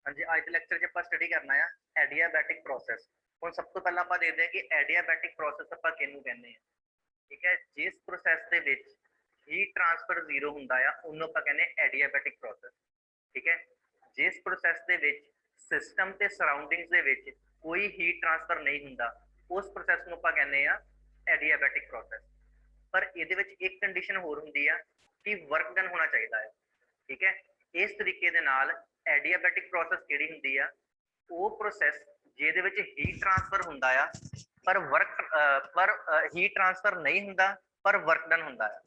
हाँ जी, आज के लेक्चर 'ਚ ਆਪਾਂ ਸਟੱਡੀ ਕਰਨਾ ਆ ਐਡੀਆਬੈਟਿਕ ਪ੍ਰੋਸੈਸ। ਹੁਣ ਸਭ ਤੋਂ ਪਹਿਲਾਂ ਆਪਾਂ ਦੇਖਦੇ ਹਾਂ ਕਿ ਐਡੀਆਬੈਟਿਕ ਪ੍ਰੋਸੈਸ ਆਪਾਂ ਕਿਹਨੂੰ ਕਹਿੰਦੇ ਆ। ਠੀਕ ਹੈ, ਜਿਸ ਪ੍ਰੋਸੈਸ ਦੇ ਵਿੱਚ ਹੀਟ ਟ੍ਰਾਂਸਫਰ ਜ਼ੀਰੋ ਹੁੰਦਾ ਆ ਉਹਨੂੰ ਆਪਾਂ ਕਹਿੰਦੇ ਐਡੀਆਬੈਟਿਕ ਪ੍ਰੋਸੈਸ। ਠੀਕ ਹੈ, ਜਿਸ ਪ੍ਰੋਸੈਸ ਦੇ ਵਿੱਚ ਸਿਸਟਮ ਤੇ ਸਰਾਊਂਡਿੰਗਸ ਦੇ ਵਿੱਚ ਕੋਈ ਹੀਟ ਟ੍ਰਾਂਸਫਰ ਨਹੀਂ ਹੁੰਦਾ ਉਸ ਪ੍ਰੋਸੈਸ ਨੂੰ ਆਪਾਂ ਕਹਿੰਦੇ ਆ ਐਡੀਆਬੈਟਿਕ ਪ੍ਰੋਸੈਸ। ਪਰ ਇਹਦੇ ਵਿੱਚ ਇੱਕ ਕੰਡੀਸ਼ਨ ਹੋਰ ਹੁੰਦੀ ਆ ਕਿ ਵਰਕ ਡਨ ਹੋਣਾ ਚਾਹੀਦਾ ਹੈ। ਠੀਕ ਹੈ, ਇਸ ਤਰੀਕੇ ਦੇ ਨਾਲ ਐਡੀਆਬੈਟਿਕ ਪ੍ਰੋਸੈਸ ਕਿਹੜੀ ਹੁੰਦੀ ਆ, ਉਹ ਪ੍ਰੋਸੈਸ ਜਿਹਦੇ ਵਿੱਚ ਹੀਟ ਟ੍ਰਾਂਸਫਰ ਹੁੰਦਾ ਆ ਪਰ ਹੀਟ ਟ੍ਰਾਂਸਫਰ ਨਹੀਂ ਹੁੰਦਾ ਪਰ ਵਰਕ ਡਨ ਹੁੰਦਾ ਆ।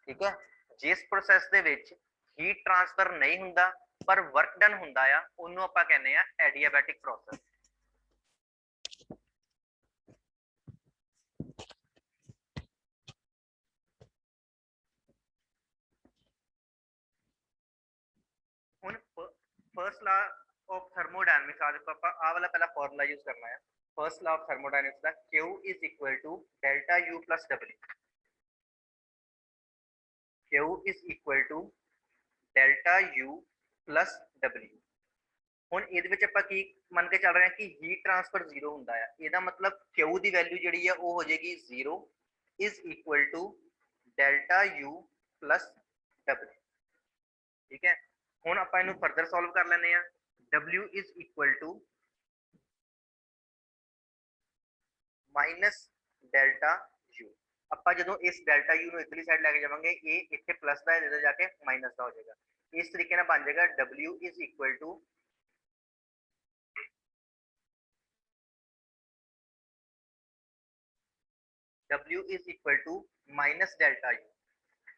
ਠੀਕ ਹੈ, ਜਿਸ ਪ੍ਰੋਸੈਸ ਦੇ ਵਿੱਚ ਹੀਟ ਟ੍ਰਾਂਸਫਰ ਨਹੀਂ ਹੁੰਦਾ ਪਰ ਵਰਕ ਡਨ ਹੁੰਦਾ ਆ ਉਹਨੂੰ ਆਪਾਂ ਕਹਿੰਦੇ ਆ ਐਡੀਆਬੈਟਿਕ ਪ੍ਰੋਸੈਸ। ਹੁਣ फर्स्ट लॉ ऑफ थर्मोडायनेमिक्स आज को ਆਪਾਂ ਆ ਵਾਲਾ ਪਹਿਲਾ ਫਾਰਮੂਲਾ ਯੂਜ਼ ਕਰਨਾ ਹੈ। First law of thermodynamics the Q is equal to delta U plus W। Q is equal to delta U plus W। ਹੁਣ ਇਹਦੇ ਵਿੱਚ ਆਪਾਂ ਕੀ ਮੰਨ ਕੇ ਚੱਲ ਰਹੇ ਹਾਂ ਕਿ ਹੀਟ ਟ੍ਰਾਂਸਫਰ ਜ਼ੀਰੋ ਹੁੰਦਾ ਆ, ਇਹਦਾ ਮਤਲਬ Q ਦੀ ਵੈਲਿਊ ਜਿਹੜੀ ਆ ਉਹ ਹੋ ਜਾਏਗੀ zero is equal to delta U plus W। ਠੀਕ ਹੈ, ਹੁਣ ਆਪਾਂ ਇਹਨੂੰ ਫਰਦਰ ਸੋਲਵ ਕਰ ਲੈਂਦੇ ਆ। W is equal to minus delta U। ਆਪਾਂ ਜਦੋਂ ਇਸ ਡੈਲਟਾ U ਨੂੰ ਇਧਰਲੀ ਸਾਈਡ ਲੈ ਕੇ ਜਾਵਾਂਗੇ ਇਹ ਇੱਥੇ ਪਲੱਸ ਦਾ ਹੈ, ਜਾ ਕੇ ਮਾਈਨਸ ਦਾ ਹੋ ਜਾਏਗਾ। ਇਸ ਤਰੀਕੇ ਨਾਲ ਬਣ ਜਾਏਗਾ W is equal to W is equal to minus delta U।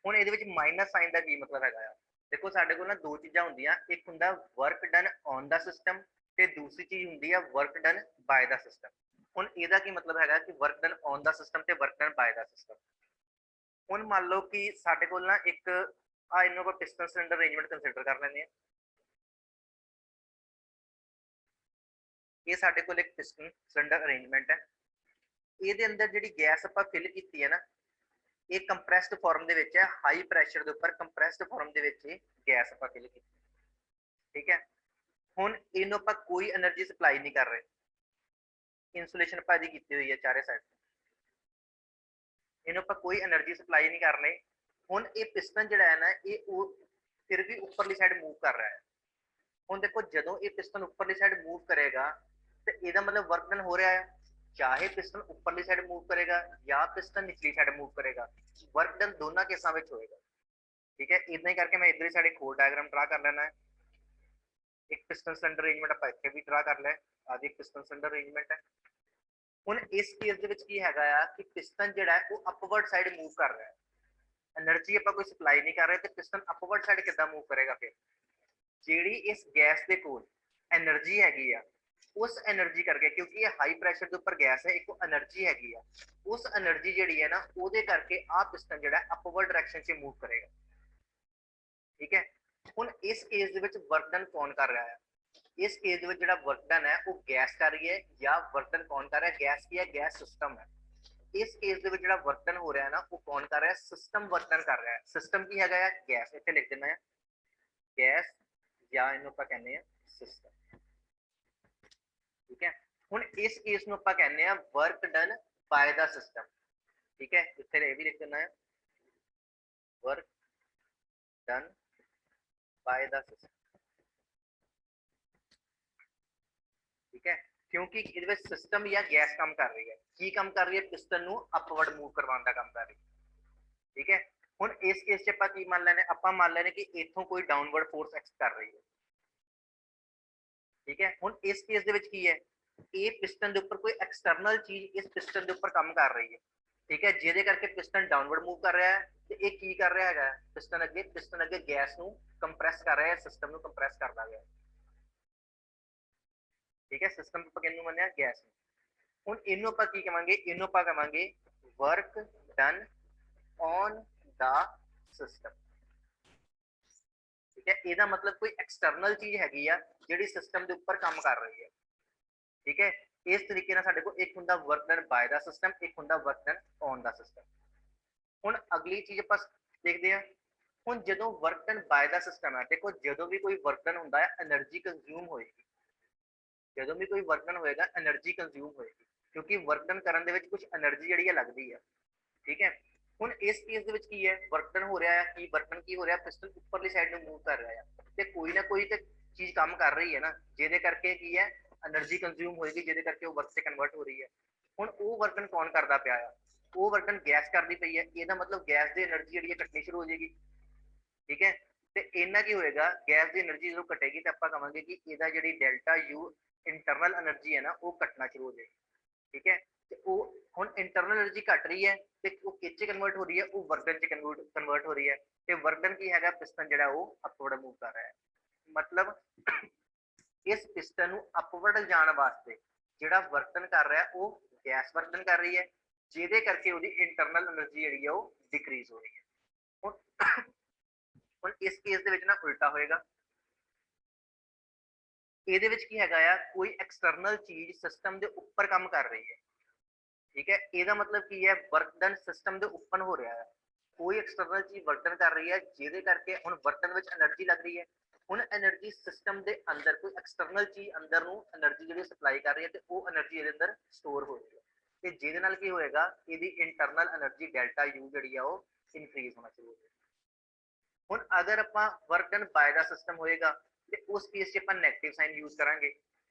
ਹੁਣ ਇਹਦੇ ਵਿੱਚ ਮਾਈਨਸ ਸਾਈਨ ਦਾ ਕੀ ਮਤਲਬ ਹੈਗਾ ਆ, ਦੇਖੋ ਸਾਡੇ ਕੋਲ ਨਾ ਦੋ ਚੀਜ਼ਾਂ ਹੁੰਦੀਆਂ, ਇੱਕ ਹੁੰਦਾ ਵਰਕ ਡਨ ਔਨ ਦਾ ਸਿਸਟਮ ਤੇ ਦੂਸਰੀ ਚੀਜ਼ ਹੁੰਦੀ ਆ ਵਰਕ ਡਨ ਬਾय ਦਾ ਸਿਸਟਮ। ਹੁਣ ਇਹਦਾ ਕੀ ਮਤਲਬ ਹੈਗਾ ਕਿ ਵਰਕ ਡਨ ਔਨ ਦਾ ਸਿਸਟਮ ਤੇ ਵਰਕ ਡਨ ਬਾय ਦਾ ਸਿਸਟਮ। ਹੁਣ ਮੰਨ ਲਓ ਕਿ ਸਾਡੇ ਕੋਲ ਨਾ ਇੱਕ ਇਹਨੂੰ ਆਪਾਂ ਪਿਸਟਨ ਸਿਲੰਡਰ ਅਰੇਂਜਮੈਂਟ ਕੰਸੀਡਰ ਕਰ ਲੈਂਦੇ ਆ। ਇਹ ਸਾਡੇ ਕੋਲ ਇੱਕ ਪਿਸਟਨ ਸਿਲੰਡਰ ਅਰੇਂਜਮੈਂਟ ਹੈ, ਇਹਦੇ ਅੰਦਰ ਜਿਹੜੀ ਗੈਸ ਆਪਾਂ ਫਿਲ ਕੀਤੀ ਹੈ ਨਾ ਇਹ ਕੰਪਰੈਸਡ ਫਾਰਮ ਦੇ ਵਿੱਚ ਹੈ, ਹਾਈ ਪ੍ਰੈਸ਼ਰ ਦੇ ਉੱਪਰ ਕੰਪਰੈਸਡ ਫਾਰਮ ਦੇ ਵਿੱਚ ਇਹ ਗੈਸ ਆਪਾਂ ਫਿਲ ਕੀਤੀ। ਠੀਕ ਹੈ, ਹੁਣ ਇਹਨੂੰ ਆਪਾਂ ਕੋਈ એનર્ਜੀ ਸਪਲਾਈ ਨਹੀਂ ਕਰ ਰਹੇ, ਇਨਸੂਲੇਸ਼ਨ ਆਪਾਂ ਇਹਦੀ ਕੀਤੀ ਹੋਈ ਹੈ ਚਾਰੇ ਸਾਈਡ, ਇਹਨੂੰ ਆਪਾਂ ਕੋਈ એનર્ਜੀ ਸਪਲਾਈ ਨਹੀਂ ਕਰਨੀ। ਹੁਣ ਇਹ ਪਿਸਟਨ ਜਿਹੜਾ ਹੈ ਨਾ ਇਹ ਉਹ ਫਿਰ ਵੀ ਉੱਪਰਲੀ ਸਾਈਡ ਮੂਵ ਕਰ ਰਿਹਾ ਹੈ। ਹੁਣ ਦੇਖੋ ਜਦੋਂ ਇਹ ਪਿਸਟਨ ਉੱਪਰਲੀ ਸਾਈਡ ਮੂਵ ਕਰੇਗਾ ਤੇ ਇਹਦਾ ਮਤਲਬ ਵਰਕ ਡਨ ਹੋ ਰਿਹਾ ਹੈ, ਚਾਹੇ ਪਿਸਟਨ ਉੱਪਰਲੀ ਸਾਈਡ ਮੂਵ ਕਰੇਗਾ ਜਾਂ ਪਿਸਟਨ ਨਿਚਲੀ ਸਾਈਡ ਮੂਵ ਕਰੇਗਾ, ਵਰਕ ਡਨ ਦੋਨਾਂ ਕੇਸਾਂ ਵਿੱਚ ਹੋਏਗਾ। ਠੀਕ ਹੈ, ਇਦਾਂ ਹੀ ਕਰਕੇ ਮੈਂ ਇਧਰਲੀ ਸਾਈਡ ਇੱਕ ਹੋਰ ਡਾਇਗਰਾਮ ਡਰਾ ਕਰ ਲੈਣਾ ਹੈ। ਇੱਕ ਪਿਸਟਨ ਸਿਲੰਡਰ ਅਰੇਂਜਮੈਂਟ ਆਪਾਂ ਇੱਥੇ ਵੀ ਡਰਾ ਕਰ ਲਿਆ, ਆਹ ਇੱਕ ਪਿਸਟਨ ਸਿਲੰਡਰ ਅਰੇਂਜਮੈਂਟ ਹੈ। ਹੁਣ ਇਸ ਕੇਸ ਦੇ ਵਿੱਚ ਕੀ ਹੈਗਾ ਆ ਕਿ ਪਿਸਟਨ ਜਿਹੜਾ ਹੈ ਉਹ ਅਪਵਰਡ ਸਾਈਡ ਮੂਵ ਕਰ ਰਿਹਾ ਹੈ, એનર્ਜੀ ਆਪਾਂ ਕੋਈ ਸਪਲਾਈ ਨਹੀਂ ਕਰ ਰਹੇ ਤੇ ਪਿਸਟਨ ਅਪਵਰਡ ਸਾਈਡ ਕਿੱਦਾਂ ਮੂਵ ਕਰੇਗਾ। ਫਿਰ ਜਿਹੜੀ ਇਸ ਗੈਸ ਦੇ ਕੋਲ એનર્ਜੀ ਹੈਗੀ ਆ ਉਸ એનર્ਜੀ ਕਰਕੇ, ਕਿਉਂਕਿ ਇਹ ਹਾਈ ਪ੍ਰੈਸ਼ਰ ਦੇ ਉੱਪਰ ਗੈਸ ਹੈ, ਇੱਕ એનર્ਜੀ ਹੈਗੀ ਆ, ਉਸ એનર્ਜੀ ਜਿਹੜੀ ਹੈ ਨਾ ਉਹਦੇ ਕਰਕੇ ਆਹ ਪਿਸਟਨ ਜਿਹੜਾ ਅਪਵਰਡ ਡਾਇਰੈਕਸ਼ਨ 'ਚ ਮੂਵ ਕਰੇਗਾ। ਠੀਕ ਹੈ, ਹੁਣ ਇਸ ਕੇਸ ਦੇ ਵਿੱਚ ਵਰਕ ਡਨ ਕੌਣ ਕਰ ਰਿਹਾ ਹੈ, ਇਸ ਕੇਸ ਦੇ ਵਿੱਚ ਜਿਹੜਾ ਵਰਕ ਡਨ ਹੈ ਉਹ ਗੈਸ ਕਰ ਰਹੀ ਹੈ ਜਾਂ ਵਰਕ ਡਨ ਕੌਣ ਕਰ ਰਿਹਾ, ਗੈਸ ਕੀ ਹੈ, ਗੈਸ ਸਿਸਟਮ ਹੈ। ਇਸ ਕੇਸ ਦੇ ਵਿੱਚ ਜਿਹੜਾ ਵਰਕ ਡਨ ਹੋ ਰਿਹਾ ਹੈ ਨਾ ਉਹ ਕੌਣ ਕਰ ਰਿਹਾ, ਸਿਸਟਮ ਵਰਕ ਡਨ ਕਰ ਰਿਹਾ ਹੈ। ਸਿਸਟਮ ਕੀ ਹੈਗਾ ਹੈ, ਗੈਸ, ਇੱਥੇ ਲਿਖ ਦਿੰਦਾ ਹੈ ਗੈਸ ਜਾਂ ਇਹਨੂੰ ਆਪਾਂ ਕਹਿੰਦੇ ਆ ਸਿਸਟਮ। ਠੀਕ ਹੈ, ਹੁਣ ਇਸ ਕੇਸ ਨੂੰ ਆਪਾਂ ਕਹਿੰਦੇ ਆ ਵਰਕ ਡਨ ਬਾय ਦਾ ਸਿਸਟਮ। ਠੀਕ ਹੈ, ਇੱਥੇ ਇਹ ਵੀ ਲਿਖ ਦੇਣਾ ਹੈ ਵਰਕ ਡਨ ਬਾय ਦਾ ਸਿਸਟਮ। ਠੀਕ ਹੈ, ਕਿਉਂਕਿ ਇਹਦੇ ਵਿੱਚ ਸਿਸਟਮ ਜਾਂ ਗੈਸ ਕੰਮ ਕਰ ਰਹੀ ਹੈ, ਕੀ ਕੰਮ ਕਰ ਰਹੀ ਹੈ, ਪਿਸਟਨ ਨੂੰ ਅਪਵਰਡ ਮੂਵ ਕਰਵਾਉਣ ਦਾ ਕੰਮ ਕਰ ਰਹੀ ਹੈ। ਠੀਕ ਹੈ, ਹੁਣ ਇਸ ਕੇਸ 'ਚ ਆਪਾਂ ਕੀ ਮੰਨ ਲੈਣੇ, ਆਪਾਂ ਮੰਨ ਲੈਣੇ ਕਿ ਇੱਥੋਂ ਕੋਈ ਡਾਊਨਵਰਡ ਫੋਰਸ ਐਕਟ ਕਰ ਰਹੀ ਹੈ। ਠੀਕ ਹੈ, ਹੁਣ ਇਸ ਕੇਸ ਦੇ ਵਿੱਚ ਕੀ ਹੈ, ਇਹ ਪਿਸਟਨ ਦੇ ਉੱਪਰ ਕੋਈ ਐਕਸਟਰਨਲ ਚੀਜ਼ ਇਸ ਪਿਸਟਨ ਦੇ ਉੱਪਰ ਕੰਮ ਕਰ ਰਹੀ ਹੈ। ਠੀਕ ਹੈ, ਜਿਹਦੇ ਕਰਕੇ ਪਿਸਟਨ ਡਾਊਨਵਰਡ ਮੂਵ ਕਰ ਰਿਹਾ ਹੈ ਤੇ ਇਹ ਕੀ ਕਰ ਰਿਹਾ ਹੈਗਾ, ਪਿਸਟਨ ਅੱਗੇ ਗੈਸ ਨੂੰ ਕੰਪਰੈਸ ਕਰ ਰਿਹਾ ਹੈ, ਸਿਸਟਮ ਨੂੰ ਕੰਪਰੈਸ ਕਰਦਾ ਗਿਆ। ਠੀਕ ਹੈ, ਸਿਸਟਮ ਆਪਾਂ ਕਿਹਨੂੰ ਮੰਨਿਆ, ਗੈਸ ਨੂੰ। ਹੁਣ ਇਹਨੂੰ ਆਪਾਂ ਕੀ ਕਵਾਂਗੇ, ਇਹਨੂੰ ਆਪਾਂ ਕਵਾਂਗੇ ਵਰਕ ਡਨ ਔਨ ਦਾ ਸਿਸਟਮ। ਠੀਕ ਹੈ, ਇਹਦਾ ਮਤਲਬ ਕੋਈ ਐਕਸਟਰਨਲ ਚੀਜ਼ ਹੈਗੀ ਆ ਜਿਹੜੀ ਸਿਸਟਮ ਦੇ ਉੱਪਰ ਕੰਮ ਕਰ ਰਹੀ ਹੈ। ਠੀਕ ਹੈ, ਇਸ ਤਰੀਕੇ ਨਾਲ ਸਾਡੇ ਕੋਲ ਇੱਕ ਹੁੰਦਾ ਵਰਕ ਡਨ ਬਾय ਦਾ ਸਿਸਟਮ, ਇੱਕ ਹੁੰਦਾ ਵਰਕ ਡਨ ਔਨ ਦਾ ਸਿਸਟਮ। ਹੁਣ ਅਗਲੀ ਚੀਜ਼ ਆਪਾਂ ਦੇਖਦੇ ਹਾਂ, ਹੁਣ ਜਦੋਂ ਵਰਕ ਡਨ ਬਾय ਦਾ ਸਿਸਟਮ ਹੈ, ਦੇਖੋ ਜਦੋਂ ਵੀ ਕੋਈ ਵਰਕ ਡਨ ਹੁੰਦਾ ਹੈ એનર્ਜੀ ਕੰਜ਼ਿਊਮ ਹੋਏਗੀ, ਜਦੋਂ ਵੀ ਕੋਈ ਵਰਕ ਡਨ ਹੋਏਗਾ એનર્ਜੀ ਕੰਜ਼ਿਊਮ ਹੋਏਗੀ, ਕਿਉਂਕਿ ਵਰਕ ਡਨ ਕਰਨ ਦੇ ਵਿੱਚ ਕੁਝ એનર્ਜੀ ਜਿਹੜੀ ਹੈ ਲੱਗਦੀ ਹੈ, ਠੀਕ ਹੈ। ਹੁਣ ਇਸ ਕੇਸ ਦੇ ਵਿੱਚ ਕੀ ਹੈ, ਵਰਕ ਡਨ ਹੋ ਰਿਹਾ ਹੈ, ਕੀ ਵਰਕ ਡਨ ਕੀ ਹੋ ਰਿਹਾ, ਪਿਸਟਨ ਉੱਪਰਲੀ ਸਾਈਡ ਨੂੰ ਮੂਵ ਕਰ ਰਿਹਾ ਹੈ, ਤੇ ਕੋਈ ਨਾ ਕੋਈ ਤੇ ਚੀਜ਼ ਕੰਮ ਕਰ ਰਹੀ ਹੈ ਨਾ, ਜਿਹਦੇ ਕਰਕੇ ਕੀ ਹੈ એનર્ਜੀ ਕੰਜ਼ਿਊਮ ਹੋਏਗੀ, ਜਿਹਦੇ ਕਰਕੇ ਉਹ ਵਰਕ ਤੇ ਕਨਵਰਟ ਹੋ ਰਹੀ ਹੈ। ਹੁਣ ਉਹ ਵਰਕ ਡਨ ਕੌਣ ਕਰਦਾ ਪਿਆ ਆ, ਉਹ ਵਰਕ ਡਨ ਗੈਸ ਕਰਦੀ ਪਈ ਹੈ, ਇਹਦਾ ਮਤਲਬ ਗੈਸ ਦੀ એનર્ਜੀ ਜਿਹੜੀ ਹੈ ਘਟਣੀ ਸ਼ੁਰੂ ਹੋ ਜਾਏਗੀ, ਠੀਕ ਹੈ। ਤੇ ਇਹਨਾਂ ਕੀ ਹੋਏਗਾ, ਗੈਸ ਦੀ એનર્ਜੀ ਜਦੋਂ ਘਟੇਗੀ ਤਾਂ ਆਪਾਂ ਕਹਾਂਗੇ ਕਿ ਇਹਦਾ ਜਿਹੜੀ ਡੈਲਟਾ ਯੂ ਇੰਟਰਨਲ એનર્ਜੀ ਹੈ ਨਾ ਉਹ ਘਟਣਾ ਸ਼ੁਰੂ ਹੋ ਜਾਏਗੀ, ਠੀਕ ਹੈ। ਤੇ ਉਹ ਹੁਣ ਇੰਟਰਨਲ એનર્ਜੀ ਘਟ ਰਹੀ ਹੈ ਤੇ ਉਹ ਕਿੱਥੇ ਕਨਵਰਟ ਹੋ ਰਹੀ ਹੈ, ਉਹ ਵਰਕ ਡਨ ਚ ਕਨਵਰਟ ਹੋ ਰਹੀ ਹੈ, ਤੇ ਵਰਕ ਡਨ ਕੀ ਹੈਗਾ, ਪਿਸਟਨ ਜਿਹੜਾ ਉਹ ਅਪਵਰਡ ਮੂਵ ਕਰ ਰਿਹਾ ਹੈ। ਮਤਲਬ ਇਸ ਪਿਸਟਨ ਨੂੰ ਅਪਵਰਡ ਜਾਣ ਵਾਸਤੇ ਜਿਹੜਾ ਵਰਕ ਡਨ ਕਰ ਰਿਹਾ ਉਹ ਗੈਸ ਵਰਕ ਡਨ ਕਰ ਰਹੀ ਹੈ, ਜਿਹਦੇ ਕਰਕੇ ਉਹਦੀ ਇੰਟਰਨਲ એનર્ਜੀ ਜਿਹੜੀ ਹੈ ਉਹ ਡਿਕਰੀਜ਼ ਹੋ ਰਹੀ ਹੈ। ਹੁਣ ਇਸ ਕੇਸ ਦੇ ਵਿੱਚ ਨਾ ਉਲਟਾ ਹੋਏਗਾ, ਇਹਦੇ ਵਿੱਚ ਕੀ ਹੈਗਾ ਆ, ਕੋਈ ਐਕਸਟਰਨਲ ਚੀਜ਼ ਸਿਸਟਮ ਦੇ ਉੱਪਰ ਕੰਮ ਕਰ ਰਹੀ ਹੈ, ਠੀਕ ਹੈ। ਇਹਦਾ ਮਤਲਬ ਕੀ ਹੈ, ਵਰਕ ਡਨ ਸਿਸਟਮ ਦੇ ਉੱਪਰ ਹੋ ਰਿਹਾ ਹੈ, ਕੋਈ ਐਕਸਟਰਨਲ ਚੀਜ਼ ਵਰਕ ਡਨ ਕਰ ਰਹੀ ਹੈ, ਜਿਹਦੇ ਕਰਕੇ ਹੁਣ ਵਰਕ ਡਨ ਵਿੱਚ એનર્ਜੀ ਲੱਗ ਰਹੀ ਹੈ। ਹੁਣ એનર્ਜੀ ਸਿਸਟਮ ਦੇ ਅੰਦਰ ਕੋਈ ਐਕਸਟਰਨਲ ਚੀਜ਼ ਅੰਦਰ ਨੂੰ એનર્ਜੀ ਜਿਹੜੀ ਸਪਲਾਈ ਕਰ ਰਹੀ ਹੈ, ਤੇ ਉਹ એનર્ਜੀ ਇਹਦੇ ਅੰਦਰ ਸਟੋਰ ਹੋ ਰਹੀ ਹੈ, ਤੇ ਜਿਹਦੇ ਨਾਲ ਕੀ ਹੋਏਗਾ, ਇਹਦੀ ਇੰਟਰਨਲ એનર્ਜੀ ਡੈਲਟਾ ਯੂ ਜਿਹੜੀ ਆ ਉਹ ਇਨਕਰੀਜ਼ ਹੋਣਾ ਸ਼ੁਰੂ ਹੋ ਜਾਏਗੀ। ਹੁਣ ਅਗਰ ਆਪਾਂ ਵਰਕ ਡਨ ਬਾय ਦਾ ਸਿਸਟਮ ਹੋਏਗਾ ਤੇ ਉਸ ਕੇਸ 'ਚ ਆਪਾਂ ਨੈਗੇਟਿਵ ਸਾਈਨ ਯੂਜ਼ ਕਰਾਂਗੇ,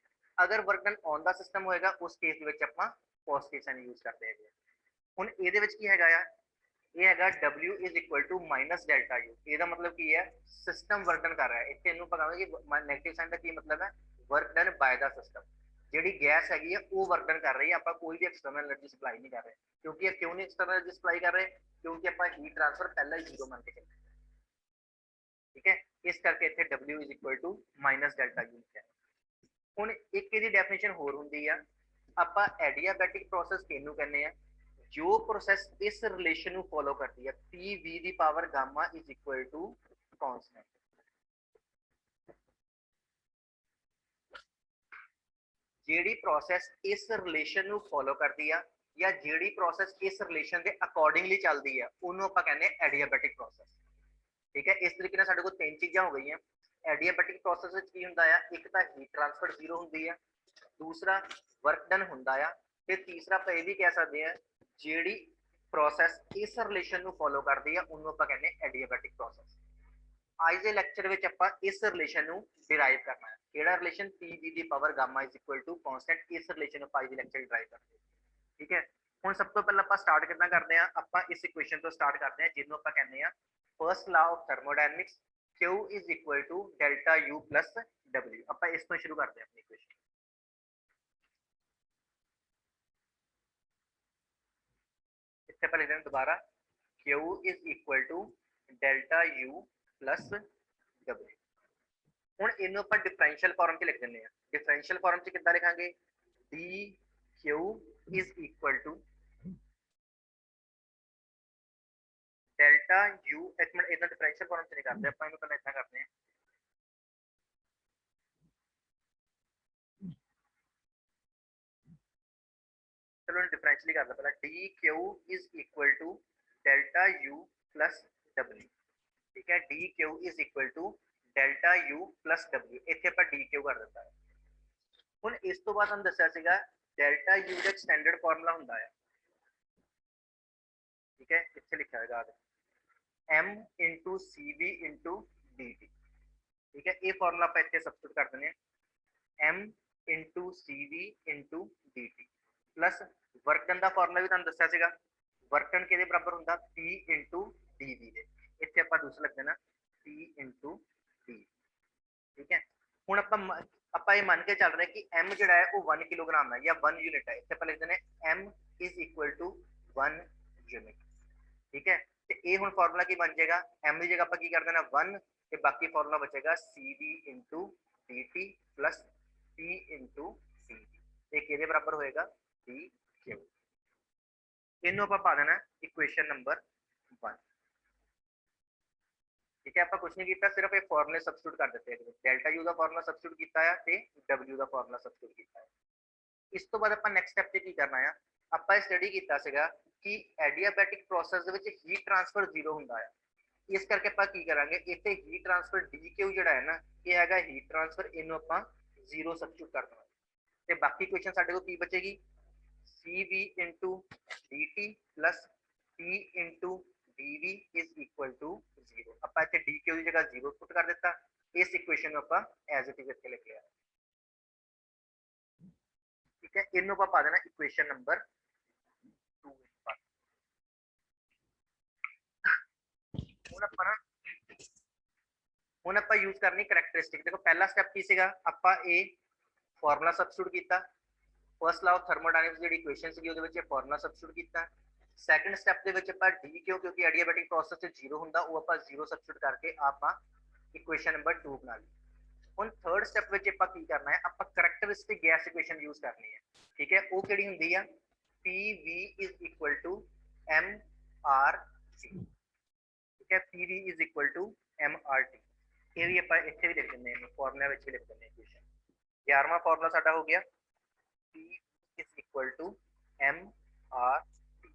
ਅਗਰ ਵਰਕ ਡਨ ਔਨ ਦਾ ਸਿਸਟਮ ਹੋਏਗਾ ਉਸ ਕੇਸ ਦੇ ਵਿੱਚ ਆਪਾਂ ਪੋਜ਼ਿਟਿਵ ਸਾਈਨ ਯੂਜ਼ ਕਰਦੇ ਹੈਗੇ। ਹੁਣ ਇਹਦੇ ਵਿੱਚ ਕੀ ਹੈਗਾ ਆ, ਇਹ ਹੈਗਾ W is equal to minus delta U, ਇਹਦਾ ਮਤਲਬ ਕੀ ਹੈ, ਸਿਸਟਮ ਵਰਕ ਡਨ ਕਰ ਰਿਹਾ ਹੈ। ਇੱਥੇ ਇਹਨੂੰ ਪਕਾਵਾਂਗੇ ਕਿ ਨੈਗੇਟਿਵ ਸਾਈਨ ਦਾ ਕੀ ਮਤਲਬ ਹੈ, ਵਰਕ ਡਨ ਬਾय ਦਾ ਸਿਸਟਮ, ਜਿਹੜੀ ਗੈਸ ਹੈਗੀ ਹੈ ਉਹ ਵਰਕ ਡਨ ਕਰ ਰਹੀ ਹੈ, ਆਪਾਂ ਕੋਈ ਵੀ ਐਕਸਟਰਨਲ એનર્ਜੀ ਸਪਲਾਈ ਨਹੀਂ ਕਰ ਰਹੇ, ਕਿਉਂਕਿ ਇਹ ਕਿਉਂ ਨਹੀਂ ਐਕਸਟਰਨਲ એનર્ਜੀ ਸਪਲਾਈ ਕਰ ਰਹੇ, ਕਿਉਂਕਿ ਆਪਾਂ ਹੀਟ ਟ੍ਰਾਂਸਫਰ ਪਹਿਲਾਂ ਹੀ ਜ਼ੀਰੋ ਮੰਨ ਕੇ ਚੱਲੇ, ਠੀਕ ਹੈ। ਇਸ ਕਰਕੇ ਇੱਥੇ W is equal to minus delta U ਲਿਖਿਆ। ਹੁਣ ਇੱਕ ਇਹਦੀ ਡੈਫੀਨੇਸ਼ਨ ਹੋਰ ਹੁੰਦੀ ਆ, ਆਪਾਂ ਐਡੀਆਬੈਟਿਕ ਪ੍ਰੋਸੈਸ ਕਿਹਨੂੰ ਕਹਿੰਦੇ ਆ, ਜੋ ਪ੍ਰੋਸੈਸ ਇਸ ਰਿਲੇਸ਼ਨ ਨੂੰ ਫੋਲੋ ਕਰਦੀ ਹੈ, PV ਦੀ power gamma is equal to constant. ਜਿਹੜੀ ਪ੍ਰੋਸੈਸ ਇਸ ਰਿਲੇਸ਼ਨ ਨੂੰ ਫੋਲੋ ਕਰਦੀ ਆ ਜਾਂ ਜਿਹੜੀ ਪ੍ਰੋਸੈਸ ਇਸ ਰਿਲੇਸ਼ਨ ਦੇ ਅਕੋਰਡਿੰਗਲੀ ਚੱਲਦੀ ਆ, ਉਹਨੂੰ ਆਪਾਂ ਕਹਿੰਦੇ ਆ ਐਡੀਆਬੈਟਿਕ ਪ੍ਰੋਸੈਸ, ਠੀਕ ਹੈ। ਇਸ ਤਰੀਕੇ ਨਾਲ ਸਾਡੇ ਕੋਲ ਤਿੰਨ ਚੀਜ਼ਾਂ ਹੋ ਗਈਆਂ। ਐਡੀਆਬੈਟਿਕ ਪ੍ਰੋਸੈਸ ਵਿੱਚ ਕੀ ਹੁੰਦਾ ਆ, ਇੱਕ ਤਾਂ ਹੀਟ ਟ੍ਰਾਂਸਫਰ ਜ਼ੀਰੋ ਹੁੰਦੀ ਆ, ਦੂਸਰਾ ਵਰਕ ਡਨ ਹੁੰਦਾ ਆ, ਤੇ ਤੀਸਰਾ ਆਪਾਂ ਇਹ ਵੀ ਕਹਿ ਸਕਦੇ ਆ ਜਿਹੜੀ ਪ੍ਰੋਸੈਸ ਇਸ ਰਿਲੇਸ਼ਨ ਨੂੰ ਫੋਲੋ ਕਰਦੀ ਆ ਉਹਨੂੰ ਆਪਾਂ ਕਹਿੰਦੇ ਐਡੀਆਬੈਟਿਕ ਪ੍ਰੋਸੈਸ। ਅੱਜ ਦੇ ਲੈਕਚਰ ਵਿੱਚ ਆਪਾਂ ਇਸ ਰਿਲੇਸ਼ਨ ਨੂੰ ਡਿਰਾਈਵ ਕਰਨਾ ਹੈ, ਕਿਹੜਾ ਰਿਲੇਸ਼ਨ, PV ਦੀ power gamma is equal to constant, ਇਸ ਰਿਲੇਸ਼ਨ ਨੂੰ ਅੱਜ ਦੇ ਲੈਕਚਰ ਡਿਰਾਈਵ ਕਰਦੇ ਹਾਂ, ਠੀਕ ਹੈ। ਹੁਣ ਸਭ ਤੋਂ ਪਹਿਲਾਂ ਆਪਾਂ ਸਟਾਰਟ ਕਿੱਦਾਂ ਕਰਦੇ ਆ, ਆਪਾਂ ਇਸ ਇਕੁਏਸ਼ਨ ਤੋਂ ਸਟਾਰਟ ਕਰਦੇ ਆ ਜਿਹਨੂੰ ਆਪਾਂ ਕਹਿੰਦੇ ਆ first law of thermodynamics, Q is equal to delta U plus W। ਆਪਾਂ ਇਸ ਤੋਂ ਸ਼ੁਰੂ ਕਰਦੇ ਹਾਂ ਆਪਣੀ ਇਕੁਏਸ਼ਨ। ਇੱਥੇ ਪਹਿਲੇ ਦਿਨ ਦੁਬਾਰਾ Q is equal to delta U plus W। ਹੁਣ ਇਹਨੂੰ ਆਪਾਂ ਡਿਫਰੈਂਸ਼ੀਅਲ ਫਾਰਮ 'ਚ ਲਿਖ ਦਿੰਦੇ ਆ। ਡਿਫਰੈਂਸ਼ੀਅਲ ਫਾਰਮ 'ਚ ਕਿੱਦਾਂ ਲਿਖਾਂਗੇ, dQ is equal to delta U, ਇੱਕ ਮਿੰਟ ਇਹਦਾ ਡਿਫਰੈਂਸ਼ੀਅਲ ਫਾਰਮ 'ਚ ਨਹੀਂ ਕਰਦੇ ਆਪਾਂ, ਇਹਨੂੰ ਪਹਿਲਾਂ ਇਦਾਂ ਕਰਦੇ ਆ, चलो डिफरेंशियली कर लो पहला, dq is equal to delta u plus w, ठीक है। dq is equal to delta u plus w, ਇੱਥੇ ਆਪਾਂ dq ਕਰ ਦਿੱਤਾ ਹੈ। ਹੁਣ ਇਸ ਤੋਂ ਬਾਅਦ ਹਮ ਦੱਸਿਆ ਸੀਗਾ ਡੈਲਟਾ u ਦਾ ਸਟੈਂਡਰਡ ਫਾਰਮੂਲਾ ਹੁੰਦਾ ਹੈ, ਠੀਕ ਹੈ। ਇੱਥੇ ਲਿਖਿਆ ਹੋਏਗਾ m into cv into dt, ठीक है। ਇਹ ਫਾਰਮੂਲਾ ਆਪਾਂ ਇੱਥੇ ਸਬਸਟੀਟਿਊਟ ਕਰ ਦਿੰਦੇ ਹਾਂ, m into cv into dt plus work done का फॉर्मूला भी तुहानू दस्सिया सीगा, वर्क डन किहदे बराबर हुंदा, P into dV दे, इत्थे आपां दूसरा लिख देना P into d, ठीक है। हुण आपां ये मान के चल रहे कि m जिहड़ा है वो 1 किलोग्राम है या 1 यूनिट है, इत्थे आपां लिख देने m is equal to 1 unit, ठीक है। ते ये हुण फॉर्मूला की बन जाएगा, m की जगह आपां की कर देना 1 ते बाकी फॉर्मूला बचेगा Cv into dt plus P into dV, ये किहदे बराबर होएगा, dq। इनू आप पा देना इक्वेशन नंबर 1, ठीक है। आप कुछ नहीं किया, सिर्फ एक फॉर्मूले सबस्टिट्यूट कर देते हैं, डेल्टा यू का फॉर्मूला सबस्टिट्यूट किया है ते w का फॉर्मूला सबस्टिट्यूट किया है। इस तो बाद आप नेक्स्ट स्टेप ते की करना है, आप स्टडी किया सीगा कि adiabatic process they which heat transfer zero हुंदा है, इस करके ਆਪਾਂ ਕੀ ਕਰਾਂਗੇ ਇੱਥੇ ਹੀਟ ਟ੍ਰਾਂਸਫਰ dq ਜਿਹੜਾ ਹੈ ਨਾ ਇਹ ਹੈਗਾ ਹੀਟ ਟ੍ਰਾਂਸਫਰ ਇਹਨੂੰ ਆਪਾਂ 0 ਸਬਸਟੀਟਿਊਟ ਕਰ ਦਵਾਂਗੇ ਤੇ ਬਾਕੀ ਇਕੁਏਸ਼ਨ ਸਾਡੇ ਕੋਲ ਕੀ ਬਚੇਗੀ cv dt plus p dv is equal to 0 ਆਪਾਂ ਇੱਥੇ dq ਦੀ ਜਗ੍ਹਾ 0 ਪੁੱਟ ਕਰ ਦਿੱਤਾ ਇਸ ਇਕੁਏਸ਼ਨ ਨੂੰ ਆਪਾਂ ਐਜ਼ ਇਟ ਇਜ਼ ਇੱਥੇ ਲਿਖ ਲਿਆ ਠੀਕ ਹੈ ਇਹਨੂੰ ਆਪਾਂ ਪਾ ਦੇਣਾ ਇਕੁਏਸ਼ਨ ਨੰਬਰ 2 ਹੁਣ ਆਪਾਂ यूज करनी करैक्टरिस्टिक देखो पहला स्टेप की सीगा ਆਪਾਂ ਇਹ ਫਾਰਮੂਲਾ ਸਬਸਟੀਟਿਊਟ ਕੀਤਾ ਫਰਸਟ ਲਾ ਆਫ ਥਰਮੋਡਾਇਨਾਮਿਕਸ ਜਿਹੜੀ ਇਕੁਏਸ਼ਨ ਸੀਗੀ ਉਹਦੇ ਵਿੱਚ ਇਹ ਫਾਰਮੂਲਾ ਸਬਸਟੀਟਿਊਟ ਕੀਤਾ ਸੈਕੰਡ ਸਟੈਪ ਦੇ ਵਿੱਚ ਆਪਾਂ d ਕਿਉਂਕਿ ਐਡੀਆਬੈਟਿਕ ਪ੍ਰੋਸੈਸ ਤੇ 0 ਹੁੰਦਾ ਉਹ ਆਪਾਂ 0 ਸਬਸਟੀਟਿਊਟ ਕਰਕੇ ਆਪਾਂ ਇਕੁਏਸ਼ਨ ਨੰਬਰ 2 ਬਣਾ ਲਈ ਹੁਣ ਥਰਡ ਸਟੈਪ ਵਿੱਚ ਆਪਾਂ ਕੀ ਕਰਨਾ ਹੈ ਆਪਾਂ ਕਰੈਕਟਰਿਸਟਿਕ ਗੈਸ ਇਕੁਏਸ਼ਨ ਯੂਜ਼ ਕਰਨੀ ਹੈ ਠੀਕ ਹੈ ਉਹ ਕਿਹੜੀ ਹੁੰਦੀ ਆ PV mRT ठीक है PV mRT ਇਹ ਵੀ ਆਪਾਂ ਇੱਥੇ ਵੀ ਲਿਖ ਦਿੰਦੇ ਹਾਂ ਫਾਰਮੂਲਾ ਵਿੱਚ ਵੀ ਲਿਖ ਦਿੰਦੇ ਹਾਂ ਇਕੁਏਸ਼ਨ 11ਵਾਂ ਫਾਰਮੂਲਾ ਸਾਡਾ ਹੋ ਗਿਆ P mRT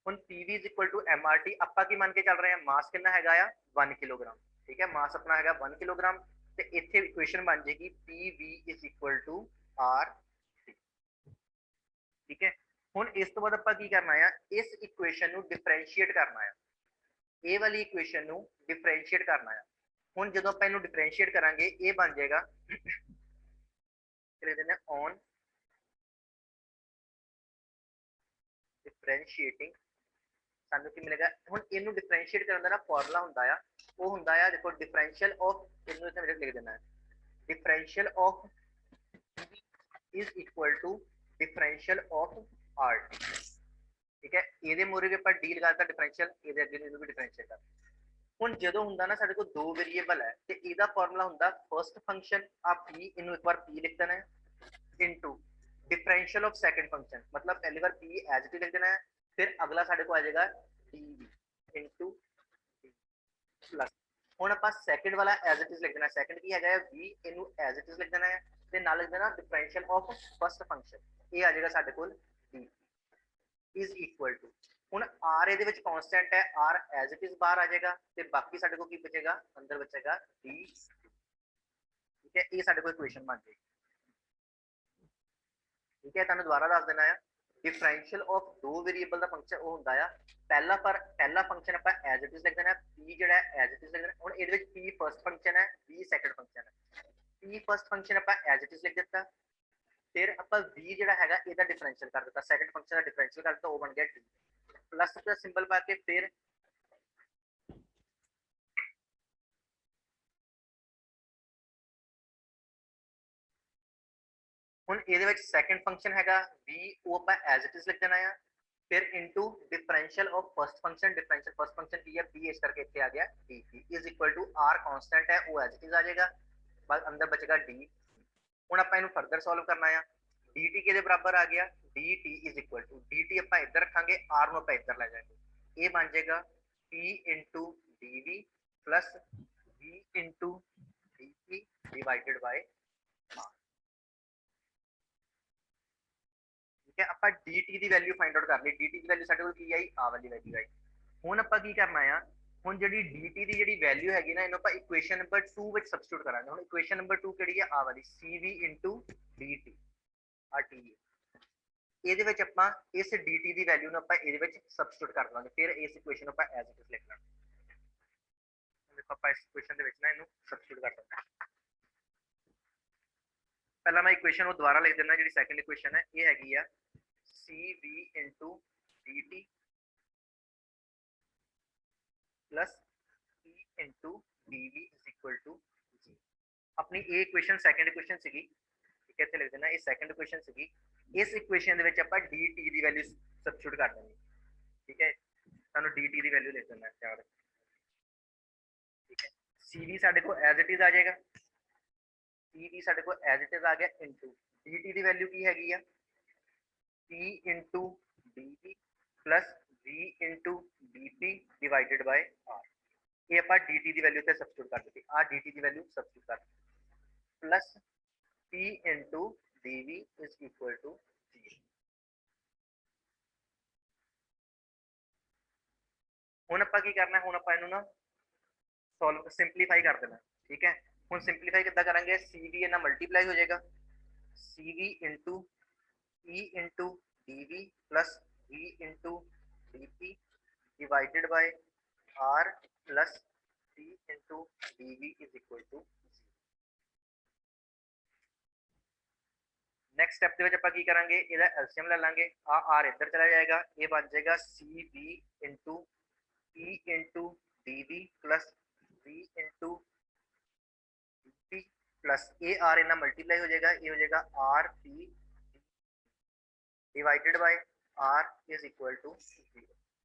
ਹੁਣ PV mRT ਆਪਾਂ ਕੀ ਮੰਨ ਕੇ ਚੱਲ ਰਹੇ ਹਾਂ ਮਾਸ ਕਿੰਨਾ ਹੈਗਾ ਆ 1 ਕਿਲੋਗ੍ਰਾਮ ਠੀਕ ਹੈ ਮਾਸ ਆਪਣਾ ਹੈਗਾ 1 ਕਿਲੋਗ੍ਰਾਮ ਤੇ ਇੱਥੇ ਇਕੁਏਸ਼ਨ ਬਣ ਜਾਏਗੀ PV RT ਠੀਕ ਹੈ ਹੁਣ ਇਸ ਤੋਂ ਬਾਅਦ ਆਪਾਂ ਕੀ ਕਰਨਾ ਹੈ ਇਸ ਇਕੁਏਸ਼ਨ ਨੂੰ ਡਿਫਰੈਂਸ਼ੀਏਟ ਕਰਨਾ ਹੈ ਇਹ ਵਾਲੀ ਇਕੁਏਸ਼ਨ ਨੂੰ ਡਿਫਰੈਂਸ਼ੀਏਟ ਕਰਨਾ ਹੈ ਹੁਣ ਜਦੋਂ ਆਪਾਂ ਇਹਨੂੰ ਡਿਫਰੈਂਸ਼ੀਏਟ ਕਰਾਂਗੇ ਇਹ ਬਣ ਜਾਏਗਾ ਲਿਖ ਦਿੰਦੇ ਔਨ ਡਿਫਰੈਂਸ਼ੀਏਟਿੰਗ ਸਾਨੂੰ ਕੀ ਮਿਲੇਗਾ ਹੁਣ ਇਹਨੂੰ ਡਿਫਰੈਂਸ਼ੀਏਟ ਕਰਨ ਦਾ ਨਾ ਫਾਰਮੂਲਾ ਹੁੰਦਾ ਆ ਉਹ ਹੁੰਦਾ ਆ ਦੇਖੋ ਡਿਫਰੈਂਸ਼ੀਅਲ ਆਫ ਇਹਨੂੰ ਇੱਥੇ ਲਿਖ ਦੇਣਾ ਹੈ differential of is equal to differential of RT ठीक है ਇਹਦੇ ਮੋਰੇ ਵੀ ਆਪਾਂ ਡੀਲ ਕਰਤਾ ਡਿਫਰੈਂਸ਼ੀਅਲ ਇਹਦੇ ਅੱਗੇ ਇਹਨੂੰ ਵੀ ਡਿਫਰੈਂਸ਼ੀਏਟ ਕਰ ਹੁਣ ਜਦੋਂ ਹੁੰਦਾ ਨਾ ਸਾਡੇ ਕੋਲ ਦੋ ਵੇਰੀਏਬਲ ਹੈ ਤੇ ਇਹਦਾ ਫਾਰਮੂਲਾ ਹੁੰਦਾ ਫਰਸਟ ਫੰਕਸ਼ਨ ਆ p ਇਹਨੂੰ ਇੱਕ ਵਾਰ p ਲਿਖ ਦੇਣਾ ਹੈ into differential of second function मतलब पहली बार p एज इट इज लिख देना है फिर अगला साडे को आ जाएगा dv इनटू प्लस ਹੁਣ ਆਪਾਂ ਸੈਕੰਡ ਵਾਲਾ ਐਜ਼ ਇਟ ਇਜ਼ ਲਿਖ ਦੇਣਾ ਸੈਕੰਡ ਕੀ ਹੈਗਾ v ਇਹਨੂੰ ਐਜ਼ ਇਟ ਇਜ਼ ਲਿਖ ਦੇਣਾ ਹੈ ਤੇ ਨਾਲ ਲਿਖ ਦੇਣਾ ਡਿਫਰੈਂਸ਼ੀਅਲ ਆਫ ਫਰਸਟ ਫੰਕਸ਼ਨ ਇਹ ਆ ਜਾਏਗਾ ਸਾਡੇ ਕੋਲ d is equal to ਹੁਣ r ਇਹਦੇ ਵਿੱਚ ਕਾਂਸਟੈਂਟ ਹੈ r ਐਜ਼ ਇਟ ਇਜ਼ ਬਾਹਰ ਆ ਜਾਏਗਾ ਤੇ ਬਾਕੀ ਸਾਡੇ ਕੋਲ ਕੀ ਬਚੇਗਾ ਅੰਦਰ ਬਚੇਗਾ d ਠੀਕ ਹੈ ਇਹ ਸਾਡੇ ਕੋਲ ਇਕੁਏਸ਼ਨ ਬਣ ਜਾਏਗੀ ठीक है ਤੁਹਾਨੂੰ ਦੁਬਾਰਾ ਦੱਸ ਦੇਣਾ ਹੈ ਡਿਫਰੈਂਸ਼ੀਅਲ ਆਫ ਦੋ ਵੇਰੀਏਬਲ ਦਾ ਫੰਕਸ਼ਨ ਉਹ ਹੁੰਦਾ ਆ ਪਹਿਲਾ ਫੰਕਸ਼ਨ ਆਪਾਂ ਐਜ਼ ਇਟ ਇਜ਼ ਲਿਖ ਦੇਣਾ p ਜਿਹੜਾ ਹੈ ਐਜ਼ ਇਟ ਇਜ਼ ਲਿਖ ਦੇਣਾ ਹੁਣ ਇਹਦੇ ਵਿੱਚ p ਫਰਸਟ ਫੰਕਸ਼ਨ ਹੈ b ਸੈਕੰਡ ਫੰਕਸ਼ਨ ਹੈ p ਫਰਸਟ ਫੰਕਸ਼ਨ ਆਪਾਂ ਐਜ਼ ਇਟ ਇਜ਼ ਲਿਖ ਦਿੱਤਾ ਫਿਰ ਆਪਾਂ v ਜਿਹੜਾ ਹੈਗਾ ਇਹਦਾ ਡਿਫਰੈਂਸ਼ੀਅਲ ਕਰ ਦਿੱਤਾ ਸੈਕੰਡ ਫੰਕਸ਼ਨ ਦਾ ਡਿਫਰੈਂਸ਼ੀਅਲ ਕਰ ਦਿੱਤਾ ਉਹ ਬਣ ਗਿਆ d प्लस का सिंबल पा के फिर ਹੁਣ ਇਹਦੇ ਵਿੱਚ ਸੈਕੰਡ ਫੰਕਸ਼ਨ ਹੈਗਾ v ਉਹ ਆਪਾਂ ਐਜ਼ ਇਟ ਇਜ਼ ਲਿਖ ਦੇਣਾ ਆ ਫਿਰ into differential of first function differential first function ਕੀ ਹੈ p ਇਸ ਕਰਕੇ ਇੱਥੇ ਆ ਗਿਆ dt is equal to r constant ਹੈ ਉਹ ਐਜ਼ ਇਟ ਇਜ਼ ਆ ਜਾਏਗਾ ਬਸ ਅੰਦਰ ਬਚੇਗਾ d ਹੁਣ ਆਪਾਂ ਇਹਨੂੰ ਫਰਦਰ ਸੋਲਵ ਕਰਨਾ ਆ dt ਕਿਹਦੇ ਬਰਾਬਰ ਆ ਗਿਆ dt is equal to dt ਆਪਾਂ ਇੱਧਰ ਰੱਖਾਂਗੇ r ਨੂੰ ਆਪਾਂ ਇੱਧਰ ਲੈ ਜਾਵਾਂਗੇ ਇਹ ਬਣ ਜਾਏਗਾ p into dv plus v into dt divided by r ਠੀਕ ਹੈ ਆਪਾਂ dt ਦੀ ਵੈਲਿਊ ਫਾਈਂਡ ਆਊਟ ਕਰ ਲਈ dt ਦੀ ਵੈਲਿਊ ਸਾਡੇ ਕੋਲ ਕੀ ਆਈ ਆ ਵਾਲੀ ਵੈਲਿਊ ਆਈ ਹੁਣ ਆਪਾਂ ਕੀ ਕਰਨਾ ਆ ਹੁਣ ਜਿਹੜੀ dt ਦੀ ਜਿਹੜੀ ਵੈਲਿਊ ਹੈਗੀ ਨਾ ਇਹਨੂੰ ਆਪਾਂ ਇਕੁਏਸ਼ਨ ਨੰਬਰ 2 ਵਿੱਚ ਸਬਸਟੀਟਿਊਟ ਕਰਾਂਗੇ ਹੁਣ ਇਕੁਏਸ਼ਨ ਨੰਬਰ 2 ਕਿਹੜੀ ਹੈ ਆ ਵਾਲੀ cv into dt ਆ t ਇਹਦੇ ਵਿੱਚ ਆਪਾਂ ਇਸ dt ਦੀ ਵੈਲਿਊ ਨੂੰ ਆਪਾਂ ਇਹਦੇ ਵਿੱਚ ਸਬਸਟੀਟਿਊਟ ਕਰ ਦਵਾਂਗੇ ਫਿਰ ਇਸ ਇਕੁਏਸ਼ਨ ਨੂੰ ਆਪਾਂ ਐਜ਼ ਇਟ ਇਜ਼ ਲਿਖ ਲਾਂਗੇ ਦੇਖੋ ਆਪਾਂ ਇਸ ਇਕੁਏਸ਼ਨ ਦੇ ਵਿੱਚ ਨਾ ਇਹਨੂੰ ਸਬਸਟੀਟਿਊਟ ਕਰ ਦਿੰਦੇ ਹਾਂ ਪਹਿਲਾਂ ਮੈਂ ਇਕੁਏਸ਼ਨ ਨੂੰ ਦੁਬਾਰਾ ਲਿਖ ਦਿੰਦਾ ਜਿਹੜੀ ਸੈਕੰਡ ਇਕੁਏਸ਼ਨ ਹੈ ਇਹ ਹੈਗੀ ਆ cv into dt plus e into dv is equal to 0 ਆਪਣੀ ਇਹ ਇਕੁਏਸ਼ਨ ਸੈਕੰਡ ਇਕੁਏਸ਼ਨ ਸੀਗੀ ਠੀਕ ਹੈ ਇੱਥੇ ਲਿਖ ਦੇਣਾ ਇਹ ਸੈਕੰਡ ਇਕੁਏਸ਼ਨ ਸੀਗੀ ਇਸ ਇਕੁਏਸ਼ਨ ਦੇ ਵਿੱਚ ਆਪਾਂ dt ਦੀ ਵੈਲਿਊ ਸਬਸਟੀਟਿਊਟ ਕਰ ਦੇਣੀ ਠੀਕ ਹੈ ਤੁਹਾਨੂੰ dt ਦੀ ਵੈਲਿਊ ਲਿਖ ਦੇਣਾ ਹੈ ਠੀਕ ਹੈ cv ਸਾਡੇ ਕੋਲ ਐਜ਼ ਇਟ ਇਜ਼ ਆ ਜਾਏਗਾ cv ਸਾਡੇ ਕੋਲ ਐਜ਼ ਇਟ ਇਜ਼ ਆ ਗਿਆ ਇਨਟੂ dt ਦੀ ਵੈਲਿਊ ਕੀ ਹੈਗੀ ਆ p into dv plus v into dp divided by r ਇਹ ਆਪਾਂ dt ਦੀ ਵੈਲਿਊ ਤੇ ਸਬਸਟੀਟਿਊਟ ਕਰ ਦਿੱਤੀ ਆ dt ਦੀ ਵੈਲਿਊ ਸਬਸਟੀਟਿਊਟ ਕਰ plus p into dv is equal to 0 ਹੁਣ ਆਪਾਂ ਕੀ ਕਰਨਾ, ਹੁਣ ਆਪਾਂ ਇਹਨੂੰ ਨਾ ਸੋਲਵ ਸਿੰਪਲੀਫਾਈ ਕਰ ਦੇਣਾ। ਠੀਕ ਹੈ, ਹੁਣ ਸਿੰਪਲੀਫਾਈ ਕਿੱਦਾਂ ਕਰਾਂਗੇ, CV ਇਹਨਾਂ ਮਲਟੀਪलाई ਹੋ ਜਾਏਗਾ, CV into E into DV plus V into DP divided by R plus C into DV is equal to. Next step ਦੇ ਵਿੱਚ ਆਪਾਂ ਕੀ ਕਰਾਂਗੇ, ਇਹਦਾ ਐਲਸੀਐਮ ਲੈ ਲਾਂਗੇ, ਆਰ ਇੱਧਰ ਚਲਾ ਜਾਏਗਾ, ਇਹ ਬਣ ਜਾਏਗਾ CV into E into DV plus V into DP plus A R ਇਹਨਾਂ ਮਲਟੀਪलाई हो जाएगा, ये हो जाएगा RP divided by R is equal to 0।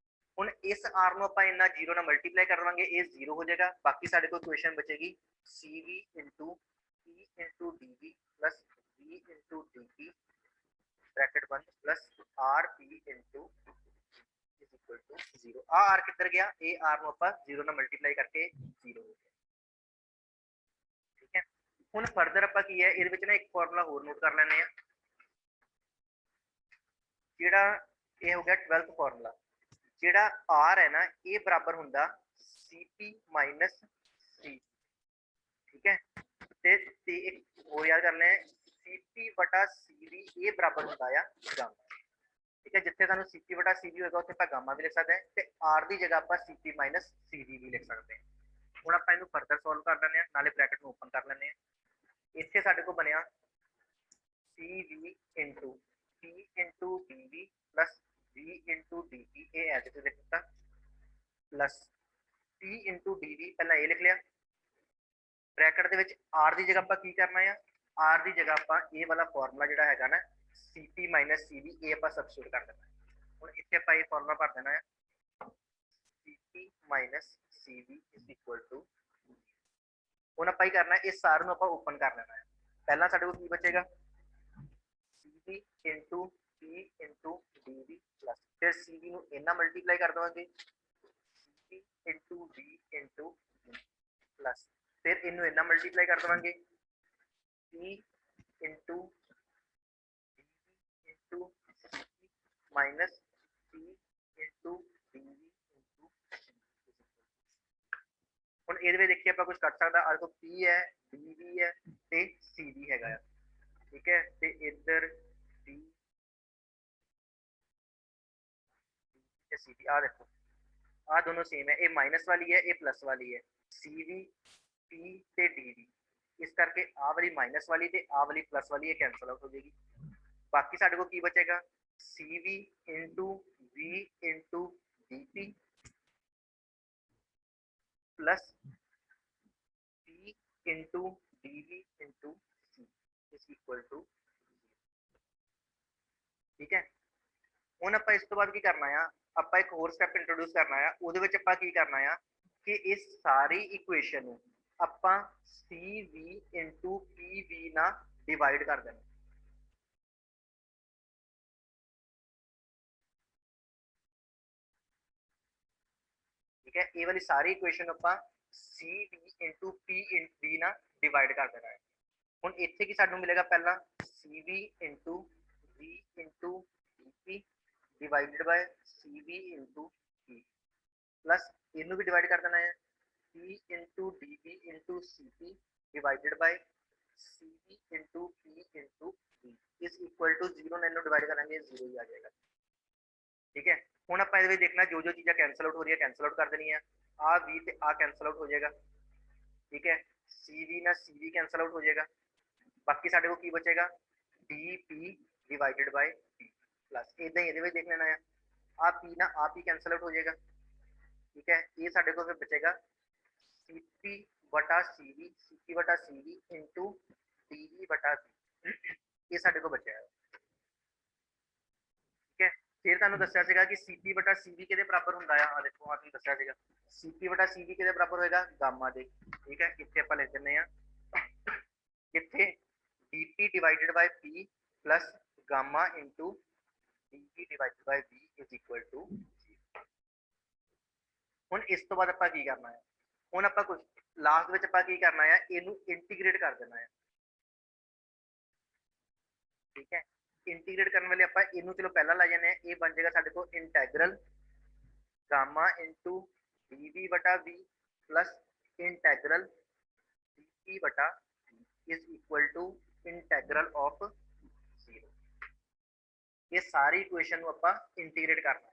ਹੁਣ ਇਸ r ਨੂੰ ਆਪਾਂ ਇਹਨਾਂ 0 ਨਾਲ ਮਲਟੀਪलाई ਕਰਵਾਵਾਂਗੇ, ਇਹ 0 ਹੋ ਜਾਏਗਾ, ਬਾਕੀ ਸਾਡੇ ਕੋਲ ਇਕੁਏਸ਼ਨ ਬਚੇਗੀ CV into E into DV plus V into DP bracket बंद plus RP into is equal to 0। r किधर गया, ए r ਨੂੰ ਆਪਾਂ 0 ਨਾਲ ਮਲਟੀਪलाई ਕਰਕੇ 0 ਹੋ ਗਿਆ। ਠੀਕ ਹੈ, ਹੁਣ ਫਰਦਰ ਆਪਾਂ ਕੀ ਹੈ, ਇਹਦੇ ਵਿੱਚ ਨਾ ਇੱਕ ਫਾਰਮੂਲਾ ਹੋਰ ਨੋਟ ਕਰ ਲੈਣੇ ਆ, ਜਿਹੜਾ ਇਹ ਹੋ ਗਿਆ 12th ਫਾਰਮੂਲਾ, ਜਿਹੜਾ r ਹੈ ਨਾ ਇਹ ਬਰਾਬਰ ਹੁੰਦਾ CP ਮਾਈਨਸ C। ਠੀਕ ਹੈ, ਤੇ ਇੱਕ ਹੋਰ ਯਾਦ ਕਰਨਾ ਹੈ, CP ਬਟਾ CV ਇਹ ਬਰਾਬਰ ਹੁੰਦਾ ਆ ਗਾਮਾ। ਠੀਕ ਹੈ, ਜਿੱਥੇ ਸਾਨੂੰ CP ਬਟਾ CV ਹੋਏਗਾ ਉੱਥੇ ਆਪਾਂ ਗਾਮਾ ਵੀ ਲਿਖ ਸਕਦੇ ਹਾਂ, ਤੇ r ਦੀ ਜਗ੍ਹਾ ਆਪਾਂ CP ਮਾਈਨਸ CV ਵੀ ਲਿਖ ਸਕਦੇ ਹਾਂ। ਹੁਣ ਆਪਾਂ ਇਹਨੂੰ ਫਰਦਰ ਸੋਲਵ ਕਰ ਲੈਂਦੇ ਹਾਂ, ਨਾਲੇ ਬ੍ਰੈਕਟ ਨੂੰ ਓਪਨ ਕਰ ਲੈਂਦੇ ਹਾਂ। ਇੱਥੇ ਸਾਡੇ ਕੋਲ ਬਣਿਆ CV into P into DV plus V into DP, ये एज इट इज लिख दिता, प्लस P इंटू DV पहला ये लिख लिया, ब्रैकेट ਦੇ ਵਿੱਚ R ਦੀ ਜਗ੍ਹਾ ਆਪਾਂ ਕੀ ਕਰਨਾ ਹੈ, R ਦੀ ਜਗ੍ਹਾ ਆਪਾਂ ਇਹ ਵਾਲਾ ਫਾਰਮੂਲਾ ਜਿਹੜਾ ਹੈਗਾ ਨਾ CP ਮਾਈਨਸ CV ਇਹ ਆਪਾਂ ਸਬਸਟੀਟਿਊਟ ਕਰ ਦੇਣਾ। ਹੁਣ ਇੱਥੇ ਆਪਾਂ ਇਹ ਫਾਰਮੂਲਾ ਭਰ ਦੇਣਾ ਹੈ, CP minus CV is equal to, ਹੁਣ ਆਪਾਂ ਹੀ ਕਰਨਾ ਇਸ ਸਾਰੇ ਨੂੰ ਆਪਾਂ ਓਪਨ ਕਰ ਲੈਣਾ ਹੈ। ਪਹਿਲਾਂ ਸਾਡੇ ਕੋਲ ਕੀ ਬਚੇਗਾ, CV into P into DV plus फिर CV ਨੂੰ ਇਹਨਾਂ ਮਲਟੀਪलाई ਕਰ ਦਵਾਂਗੇ, CP into V into plus फिर ਇਹਨੂੰ ਇਹਨਾਂ ਮਲਟੀਪलाई ਕਰ ਦਵਾਂਗੇ, P into DV into CP minus P into DV into. ਹੁਣ ਇਹਦੇ ਵਿੱਚ ਦੇਖੀਏ ਆਪਾਂ ਕੁਝ ਕੱਟ ਸਕਦਾ, ਆ ਦੇਖੋ P ਹੈ, DV ਹੈ ਤੇ CV ਹੈਗਾ ਆ। ठीक है, ਤੇ इधर D CV आ देखो आ दोनों सेम है, ये माइनस वाली है, ये प्लस वाली है, CV P ਤੇ DV, ਇਸ ਕਰਕੇ ਆ ਵਾਲੀ ਮਾਈਨਸ ਵਾਲੀ ਤੇ ਆ ਵਾਲੀ ਪਲੱਸ ਵਾਲੀ ਇਹ ਕੈਨਸਲ ਆਊਟ ਹੋ ਜਾਏਗੀ। ਬਾਕੀ ਸਾਡੇ ਕੋਲ ਕੀ ਬਚੇਗਾ, CV into V into DP plus P into DV into C is equal to. ठीक है, ਹੁਣ ਆਪਾਂ ਇਸ ਤੋਂ ਬਾਅਦ ਕੀ ਕਰਨਾ ਆ, ਆਪਾਂ ਇੱਕ ਹੋਰ ਸਟੈਪ ਇੰਟਰੋਡਿਊਸ ਕਰਨਾ ਆ, ਉਹਦੇ ਵਿੱਚ ਆਪਾਂ ਕੀ ਕਰਨਾ ਆ ਕਿ ਇਸ ਸਾਰੀ ਇਕੁਏਸ਼ਨ ਨੂੰ ਆਪਾਂ CV into PV ਨਾਲ ਡਿਵਾਈਡ ਕਰ ਦੇਣਾ। ਠੀਕ ਹੈ, ਇਹ ਵਾਲੀ ਸਾਰੀ ਇਕੁਏਸ਼ਨ ਆਪਾਂ CV into PV ਨਾਲ ਡਿਵਾਈਡ ਕਰ ਦੇਣਾ ਹੈ। ਹੁਣ ਇੱਥੇ ਕੀ ਸਾਨੂੰ ਮਿਲੇਗਾ, ਪਹਿਲਾਂ CV into V into DP divided by CV into P plus इनू भी डिवाइड कर देना है, P into DP into CP divided by CV into P into B is equal to 0 ने डिवाइड करेंगे 0 ही आ जाएगा। ठीक है, ਹੁਣ ਆਪਾਂ ਇਹਦੇ ਵਿੱਚ ਦੇਖਣਾ ਜੋ ਜੋ ਚੀਜ਼ਾਂ ਕੈਨਸਲ ਆਊਟ ਹੋ ਰਹੀ ਹੈ ਕੈਨਸਲ ਆਊਟ ਕਰ ਦੇਣੀ ਹੈ, ਆ V ਤੇ ਆ ਕੈਨਸਲ ਆਊਟ ਹੋ ਜਾਏਗਾ। ठीक है, CV ਨਾਲ CV ਕੈਨਸਲ ਆਊਟ ਹੋ ਜਾਏਗਾ, ਬਾਕੀ ਸਾਡੇ ਕੋਲ ਕੀ ਬਚੇਗਾ, DP divided bye P plus इदा ही ये देख लेना है, आप P ना आप ही कैंसल आउट हो जाएगा। ठीक है, ये साढ़े को फिर बचेगा CP बटा CV, CP बटा CV इंटू DV बटा V, ये साढ़े को बचा है। ठीक है, फिर तुहानू दस्या सीगा कि CP बटा CV किहदे बराबर हुंदा है, आ देखो आपने दस्या सीगा CP बटा CV किहदे बराबर होएगा, गामा दे। ठीक है, इत्थे आपां लिख दिंदे आ इत्थे DP divided bye P plus gamma into DV divided by V is equal to 0। ਹੁਣ ਇਸ ਤੋਂ ਬਾਅਦ ਆਪਾਂ ਕੀ ਕਰਨਾ ਹੈ, ਹੁਣ ਆਪਾਂ ਕੁਝ ਲਾਸਟ ਵਿੱਚ ਆਪਾਂ ਕੀ ਕਰਨਾ ਹੈ, ਇਹਨੂੰ ਇੰਟੀਗ੍ਰੇਟ ਕਰ ਦੇਣਾ ਹੈ। ਠੀਕ ਹੈ, ਇੰਟੀਗ੍ਰੇਟ ਕਰਨ ਵੇਲੇ ਆਪਾਂ ਇਹਨੂੰ ਚਲੋ ਪਹਿਲਾਂ ਲੈ ਜਾਂਦੇ ਆ, ਇਹ ਬਣ ਜਾਏਗਾ ਸਾਡੇ ਕੋਲ ਇੰਟੈਗਰਲ गामा इंटू dv बटा v प्लस इंटेग्रल dp बटा v is equal to integral of 0। ये सारी इक्वेशन ਨੂੰ ਆਪਾਂ ਇੰਟੀਗ੍ਰੇਟ ਕਰਨਾ,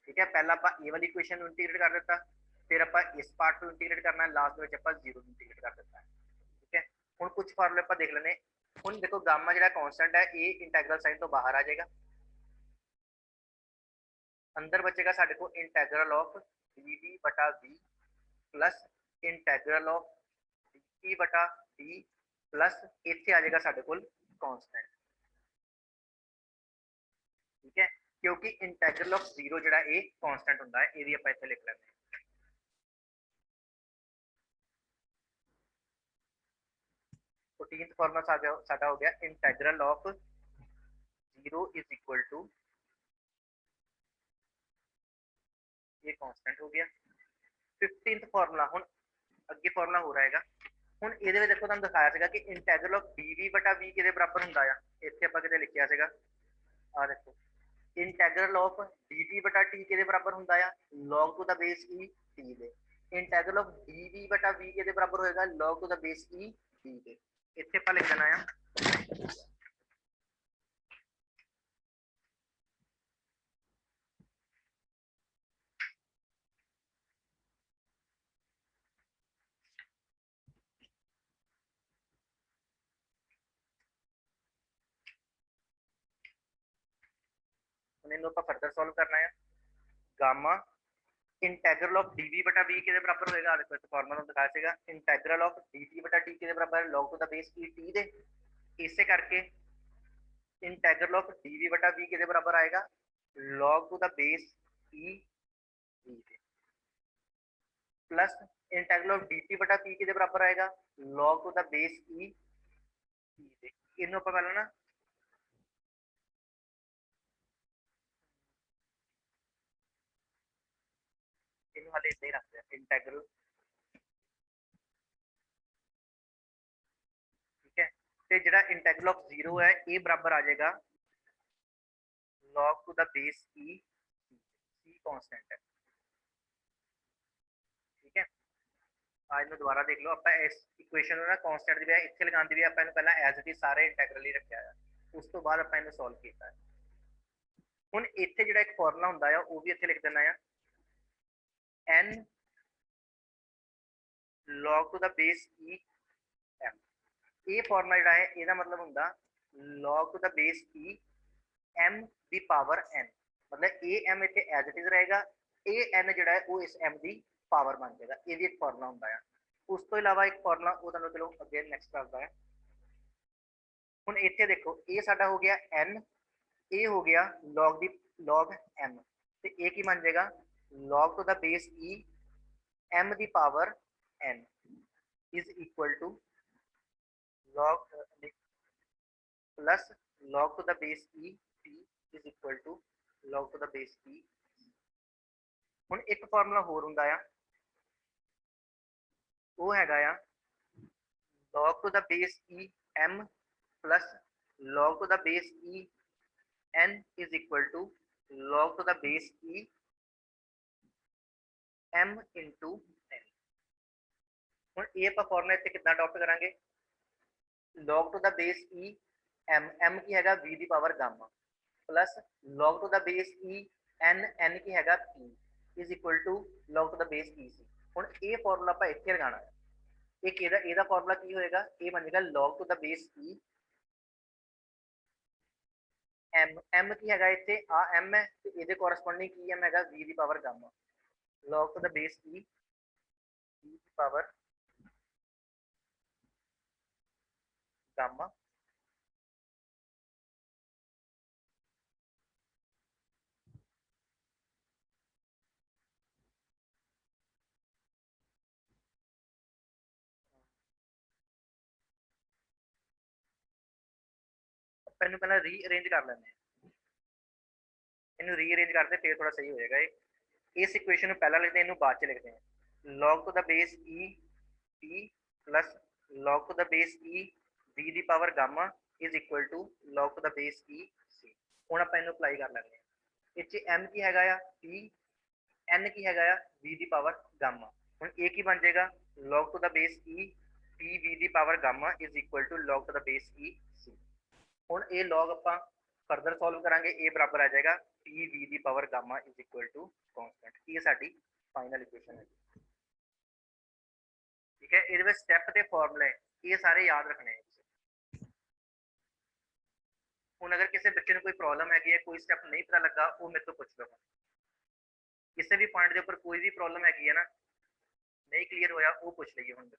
ठीक है। पहला ਆਪਾਂ ਇਹ ਵਾਲੀ ਇਕੁਏਸ਼ਨ ਨੂੰ ਇੰਟੀਗ੍ਰੇਟ ਕਰ ਦਿੱਤਾ, ਫਿਰ ਆਪਾਂ ਇਸ ਪਾਰਟ ਨੂੰ ਇੰਟੀਗ੍ਰੇਟ ਕਰਨਾ, ਲਾਸਟ ਵਿੱਚ ਆਪਾਂ 0 ਨੂੰ ਇੰਟੀਗ੍ਰੇਟ ਕਰ ਦਿੱਤਾ, ठीक है। ਹੁਣ ਕੁਝ ਫਾਰਮੂਲੇ ਆਪਾਂ ਦੇਖ ਲੈਣੇ। ਹੁਣ ਦੇਖੋ ਗਾਮਾ ਜਿਹੜਾ ਕਾਂਸਟੈਂਟ ਹੈ ਇਹ ਇੰਟੈਗਰਲ ਸਾਈਨ ਤੋਂ ਬਾਹਰ ਆ ਜਾਏਗਾ, अंदर बचेगा साढ़े को इंटैग्रल ऑफ dv बटा v plus integral of dp बटा d प्लस इत्थे आ जाएगा साढ़े को कांस्टेंट, ठीक है। क्योंकि इंटैग्रल ऑफ 0 जिहड़ा ये कांस्टेंट हुंदा है, ये भी आपां इत्थे लिख लैंदे हैं। 14th फार्मूला साडा हो गया इंटैग्रल ऑफ 0 इज इक्वल टू, ये कांस्टेंट हो गया। 15th फार्मूला हुन अगे फार्मूला हो रहा है। हुन इहदे विच देखो तुहानूं दिखाया सीगा कि इंटैग्रल ऑफ dv बटा v किहदे बराबर हुंदा आ, इत्थे आपां किते लिखिया सीगा, आ देखो इंटैग्रल ऑफ dt बटा t किहदे बराबर हुंदा आ, log to the base e t दे। इंटैग्रल ऑफ dv बटा v किहदे बराबर होएगा, log to the base e t दे। इत्थे आपां लिख देना आ इन्हें आप फर्दर सॉल्व करना है। गामा इंटैग्रल ऑफ dv बटा v के बराबर होएगा, देखो इस फार्मूला में दिखाया सीगा इंटैग्रल ऑफ dt बटा t के बराबर है log to the base e t दे। इसे करके इंटैग्रल ऑफ dv बटा v के बराबर आएगा log to the base e t दे प्लस इंटैग्रल ऑफ dt बटा t के बराबर आएगा log to the base e t दे। इन्हों पर पहले ना वाले इतना ही रखते हैं इंटेग्रल, ठीक है। तो जो इंटेग्रल ऑफ 0 है ये बराबर आ जाएगा log to the base e, c constant है, ठीक है। आज में दोबारा देख लो, आप इस इक्वेशन में ना कांस्टेंट दी बजाय इत्थे लगाने दी बजाय आपने पहला एज इट इज सारे इंटेग्रल ही रखा है, उस तो बाद आपने सॉल्व किया है। हुन इत्थे जिहड़ा एक फार्मूला हुंदा है वो भी इत्थे लिख देना है n log to the base e m। ये फार्मूला जिहड़ा है ਇਹਦਾ मतलब हुंदा log to the base e m दी पावर n, मतलब ए m इत्थे एज इट इज रहेगा, ए n जिहड़ा है वो इस m दी पावर बन जाएगा। ये भी एक फार्मूला हुंदा है। उस तो इलावा एक फार्मूला वो तुहानूं चलो अगे नैक्सट करदा है। हुन इत्थे देखो ये साडा हो गया n, ये हो गया log m, ते ये की बन जाएगा log to the base e m दी power n is equal to log plus log to the base e t is equal to log to the base e। हुन एक फार्मूला होर हुंदा आ, वो हैगा आ log to the base e m plus log to the base e n is equal to log to the base e m into n। हुन ये आपां फार्मूला इत्थे कितना अडॉप्ट करांगे, log to the base e m की हैगा v दी power gamma plus log to the base e n की हैगा p is equal to log to the base e c। हुन ये फार्मूला आपां इत्थे लगाना है, एक एदा फार्मूला की होएगा, ये बन जाएगा log to the base e m की हैगा इत्थे आ m है, ते इहदे कोरेस्पोंडिंग की m हैगा v दी power gamma log to the base e v दी पावर गामा पहले पहला रीअरेंज कर लेने, इन्हू रीअरेंज करते फिर थोड़ा सही हो जाएगा। इस इक्वेशन में पहला लिखते हैं, इन्हू बाद च लिखते हैं log to the base e t plus log to the base e v दी power gamma is equal to log to the base e c। हुण आपां इन्हू अप्लाई कर लेंगे। इत्थे m की हैगा आ p n ਕੀ ਹੈਗਾ ਆ v ਦੀ ਪਾਵਰ ਗਾਮਾ। ਹੁਣ a ਕੀ ਬਣ ਜਾਏਗਾ log to the base e p v ਦੀ power gamma is equal to log to the base e c। ਹੁਣ ਇਹ log ਆਪਾਂ ਫਰਦਰ ਸੋਲਵ ਕਰਾਂਗੇ, a ਬਰਾਬਰ ਆ ਜਾਏਗਾ p v ਦੀ power gamma is equal to constant. ਇਹ ਸਾਡੀ ਫਾਈਨਲ ਇਕੁਏਸ਼ਨ ਹੈ। ਠੀਕ ਹੈ, ਇਹਦੇ ਵਿੱਚ ਸਟੈਪ ਤੇ ਫਾਰਮੂਲੇ ਇਹ ਸਾਰੇ ਯਾਦ ਰੱਖਣੇ। ਹੁਣ ਅਗਰ ਕਿਸੇ ਬੱਚੇ ਨੂੰ ਕੋਈ ਪ੍ਰੋਬਲਮ ਹੈਗੀ ਹੈ, ਕੋਈ ਸਟੈਪ ਨਹੀਂ ਪਤਾ ਲੱਗਾ, ਉਹ ਮੇਰੇ ਤੋਂ ਪੁੱਛ ਲਓ। ਕਿਸੇ ਵੀ ਪੁਆਇੰਟ ਦੇ ਉੱਪਰ ਕੋਈ ਵੀ ਪ੍ਰੋਬਲਮ ਹੈਗੀ ਹੈ ਨਾ, ਨਹੀਂ ਕਲੀਅਰ ਹੋਇਆ, ਉਹ ਪੁੱਛ ਲਈਏ ਹੁਣ।